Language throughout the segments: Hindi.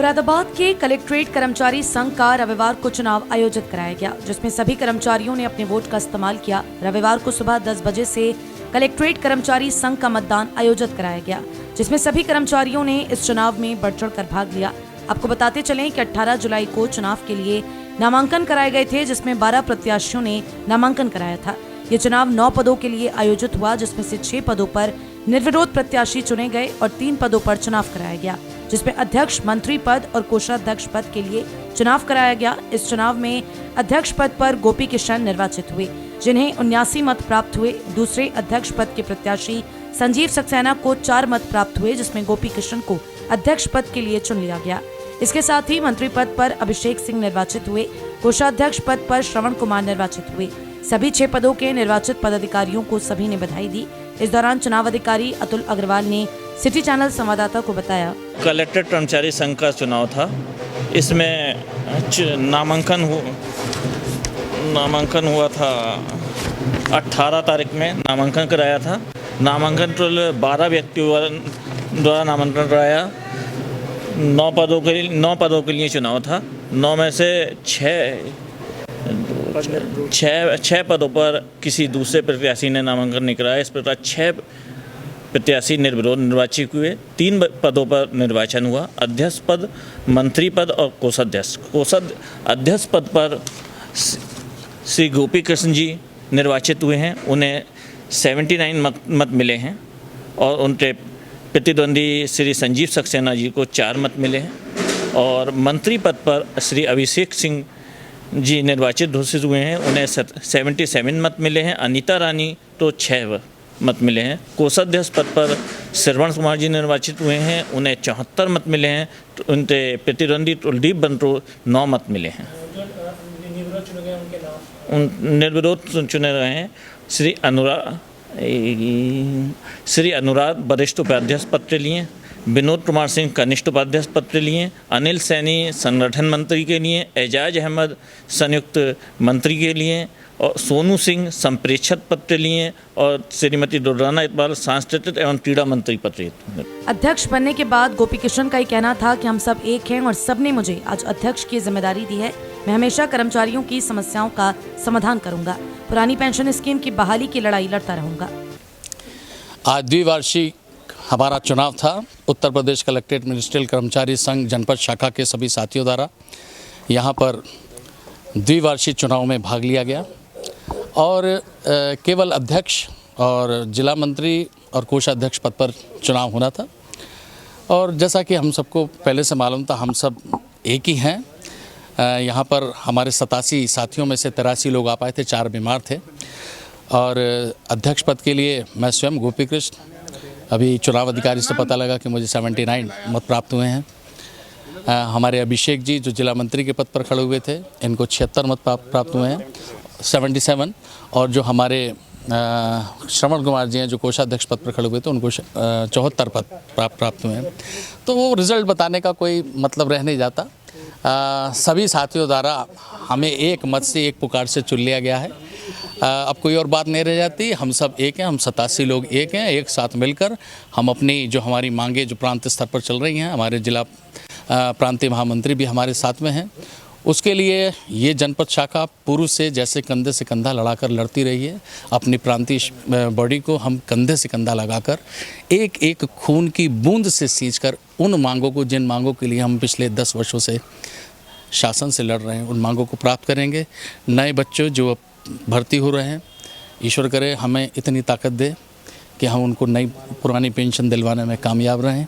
मुरादाबाद के कलेक्ट्रेट कर्मचारी संघ का रविवार को चुनाव आयोजित कराया गया, जिसमें सभी कर्मचारियों ने अपने वोट का इस्तेमाल किया। रविवार को सुबह 10 बजे से कलेक्ट्रेट कर्मचारी संघ का मतदान आयोजित कराया गया, जिसमें सभी कर्मचारियों ने इस चुनाव में बढ़ चढ़ कर भाग लिया। आपको बताते चलें कि 18 जुलाई को चुनाव के लिए नामांकन कराए गए थे, जिसमें 12 प्रत्याशियों ने नामांकन कराया था। ये चुनाव 9 पदों के लिए आयोजित हुआ, जिसमें से 6 पदों पर निर्विरोध प्रत्याशी चुने गए और 3 पदों पर चुनाव कराया गया, जिसमें अध्यक्ष, मंत्री पद और कोषाध्यक्ष पद के लिए चुनाव कराया गया। इस चुनाव में अध्यक्ष पद पर गोपी किशन निर्वाचित हुए, जिन्हें 79 मत प्राप्त हुए। दूसरे अध्यक्ष पद के प्रत्याशी संजीव सक्सेना को 4 मत प्राप्त हुए, जिसमें गोपी किशन को अध्यक्ष पद के लिए चुन लिया गया। इसके साथ ही मंत्री पद पर अभिषेक सिंह निर्वाचित हुए। कोषाध्यक्ष पद पर श्रवण कुमार निर्वाचित हुए। सभी 6 पदों के निर्वाचित पदाधिकारियों को सभी ने बधाई दी। इस दौरान चुनाव अधिकारी अतुल अग्रवाल ने सिटी चैनल संवाददाता को बताया, कलेक्ट्रेट कर्मचारी संघ का चुनाव था। इसमें नामांकन हुआ था 18 तारीख में नामांकन कराया था। नामांकन 12 व्यक्तियों द्वारा नामांकन कराया। 9 पदों के लिए चुनाव था। 9 में से 6 पदों पर किसी दूसरे प्रत्याशी ने नामांकन नहीं कराया। इस प्रकार 6 प्रत्याशी निर्विरोध निर्वाचित हुए। 3 पदों पर निर्वाचन हुआ, अध्यक्ष पद, मंत्री पद और कोषाध्यक्ष। अध्यक्ष पद पर श्री गोपी कृष्ण जी निर्वाचित हुए हैं। उन्हें 79 मत मिले हैं और उनके प्रतिद्वंदी श्री संजीव सक्सेना जी को 4 मत मिले हैं। और मंत्री पद पर श्री अभिषेक सिंह जी निर्वाचित घोषित हुए हैं। उन्हें 77 मत मिले हैं। अनीता रानी तो 6 मत मिले हैं। कोषाध्यक्ष पद पर श्रवण कुमार जी निर्वाचित हुए हैं। उन्हें 74 मत मिले हैं। उनके प्रतिद्वंदी कुलदीप बंटो 9 मत मिले हैं। निर्विरोध चुने गए हैं श्री अनुराग वरिष्ठ उपाध्यक्ष पद के लिए, विनोद कुमार सिंह कनिष्ठ उपाध्यक्ष पद के लिए, अनिल सैनी संगठन मंत्री के लिए, एजाज अहमद संयुक्त मंत्री के लिए और सोनू सिंह संप्रेषक पद के लिए और श्रीमती दुर्राना इकबाल सांस्कृतिक एवं क्रीड़ा मंत्री पद के लिए। अध्यक्ष बनने के बाद गोपी किशन का ही कहना था कि हम सब एक हैं और सबने मुझे आज अध्यक्ष की जिम्मेदारी दी है। मैं हमेशा कर्मचारियों की समस्याओं का समाधान करूंगा। पुरानी पेंशन स्कीम की बहाली की लड़ाई लड़ता रहूंगा। आज द्विवार्षिक हमारा चुनाव था। उत्तर प्रदेश कलेक्ट्रेट मिनिस्ट्रियल कर्मचारी संघ जनपद शाखा के सभी साथियों द्वारा यहाँ पर द्विवार्षिक चुनाव में भाग लिया गया और केवल अध्यक्ष और जिला मंत्री और कोषाध्यक्ष पद पर चुनाव होना था। और जैसा कि हम सबको पहले से मालूम था, हम सब एक ही हैं। यहाँ पर हमारे 87 साथियों में से 83 लोग आ पाए थे, 4 बीमार थे। और अध्यक्ष पद के लिए मैं स्वयं गोपी कृष्ण, अभी चुनाव अधिकारी से पता लगा कि मुझे 79 मत प्राप्त हुए हैं। हमारे अभिषेक जी जो जिला मंत्री के पद पर खड़े हुए थे, इनको 76 मत प्राप्त हुए हैं, 77। और जो हमारे श्रवण कुमार जी हैं जो कोषाध्यक्ष पद पर खड़े हुए थे, उनको 74 पद प्राप्त हुए हैं। तो वो रिज़ल्ट बताने का कोई मतलब रह नहीं जाता। सभी साथियों द्वारा हमें एक मत से, एक पुकार से चुन लिया गया है। अब कोई और बात नहीं रह जाती। हम सब एक हैं, हम 87 लोग एक हैं। एक साथ मिलकर हम अपनी जो हमारी मांगे जो प्रांत स्तर पर चल रही हैं, हमारे जिला प्रांतीय महामंत्री भी हमारे साथ में हैं, उसके लिए ये जनपद शाखा पूर्व से जैसे कंधे से कंधा लड़ाकर लड़ती रही है। अपनी प्रांतीय बॉडी को हम कंधे से कंधा लगाकर एक एक खून की बूंद से सींचकर उन मांगों को, जिन मांगों के लिए हम पिछले 10 वर्षों से शासन से लड़ रहे हैं, उन मांगों को प्राप्त करेंगे। नए बच्चों जो भर्ती हो रहे हैं, ईश्वर करे हमें इतनी ताकत दे कि हम उनको नई पुरानी पेंशन दिलवाने में कामयाब रहें।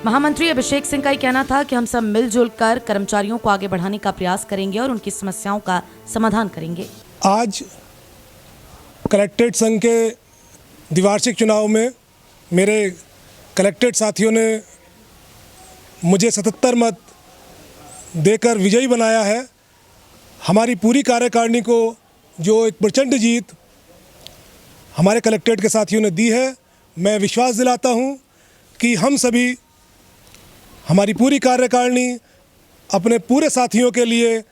महामंत्री अभिषेक सिंह का ही कहना था कि हम सब मिलजुल कर कर्मचारियों को आगे बढ़ाने का प्रयास करेंगे और उनकी समस्याओं का समाधान करेंगे। आज कलेक्ट्रेट संघ के द्विवार्षिक चुनाव में मेरे कलेक्ट्रेट साथियों ने मुझे 77 मत देकर विजयी बनाया है। हमारी पूरी कार्यकारिणी को जो एक प्रचंड जीत हमारे कलेक्ट्रेट के साथियों ने दी है, मैं विश्वास दिलाता हूं कि हम सभी, हमारी पूरी कार्यकारिणी अपने पूरे साथियों के लिए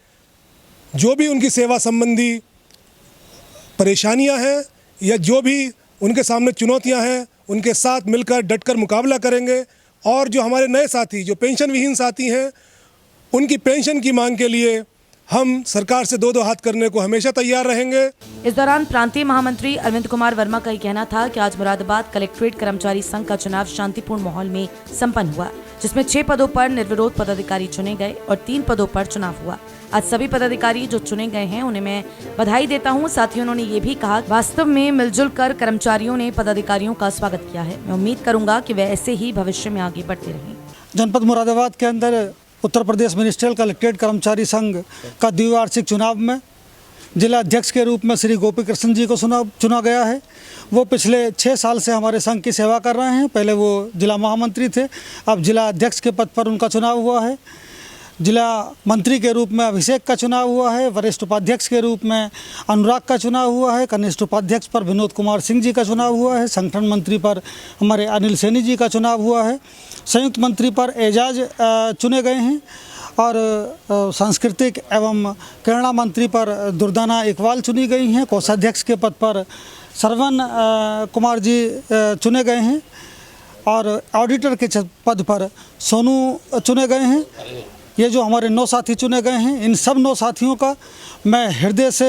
जो भी उनकी सेवा संबंधी परेशानियां हैं या जो भी उनके सामने चुनौतियां हैं, उनके साथ मिलकर डटकर मुकाबला करेंगे। और जो हमारे नए साथी, जो पेंशन विहीन साथी हैं, उनकी पेंशन की मांग के लिए हम सरकार से दो हाथ करने को हमेशा तैयार रहेंगे। इस दौरान प्रांतीय महामंत्री अरविंद कुमार वर्मा का कहना था कि आज मुरादाबाद कलेक्ट्रेट कर्मचारी संघ का चुनाव शांतिपूर्ण माहौल में संपन्न हुआ, जिसमें 6 पदों पर निर्विरोध पदाधिकारी चुने गए और 3 पदों पर चुनाव हुआ। आज सभी पदाधिकारी जो चुने गए हैं उन्हें मैं बधाई देता हूं। साथ ही उन्होंने ये भी कहा वास्तव में मिलजुल कर कर्मचारियों ने पदाधिकारियों का स्वागत किया है। मैं उम्मीद करूंगा कि वे ऐसे ही भविष्य में आगे बढ़ते रहें। जनपद मुरादाबाद के अंदर उत्तर प्रदेश मिनिस्ट्रियल कलेक्ट्रेट कर्मचारी संघ का द्विवार्षिक चुनाव में जिला अध्यक्ष के रूप में श्री गोपी कृष्ण जी को चुना गया है। वो पिछले 6 साल से हमारे संघ की सेवा कर रहे हैं। पहले वो जिला महामंत्री थे, अब जिला अध्यक्ष के पद पर उनका चुनाव हुआ है। जिला मंत्री के रूप में अभिषेक का चुनाव हुआ है। वरिष्ठ उपाध्यक्ष के रूप में अनुराग का चुनाव हुआ है। कनिष्ठ उपाध्यक्ष पर विनोद कुमार सिंह जी का चुनाव हुआ है। संगठन मंत्री पर हमारे अनिल सैनी जी का चुनाव हुआ है। संयुक्त मंत्री पर एजाज चुने गए हैं और सांस्कृतिक एवं क्रीड़ा मंत्री पर दुर्दाना इकबाल चुनी गई हैं। कोषाध्यक्ष के पद पर सरवन कुमार जी चुने गए हैं और ऑडिटर के पद पर सोनू चुने गए हैं। ये जो हमारे 9 साथी चुने गए हैं, इन सब 9 साथियों का मैं हृदय से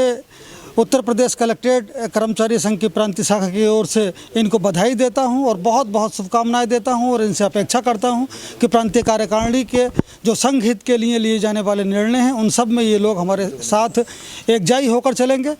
उत्तर प्रदेश कलेक्ट्रेट कर्मचारी संघ की प्रांतीय शाखा की ओर से इनको बधाई देता हूं और बहुत बहुत शुभकामनाएं देता हूं और इनसे अपेक्षा करता हूं कि प्रांतीय कार्यकारिणी के जो संघ हित के लिए जाने वाले निर्णय हैं उन सब में ये लोग हमारे साथ एकजाई होकर चलेंगे।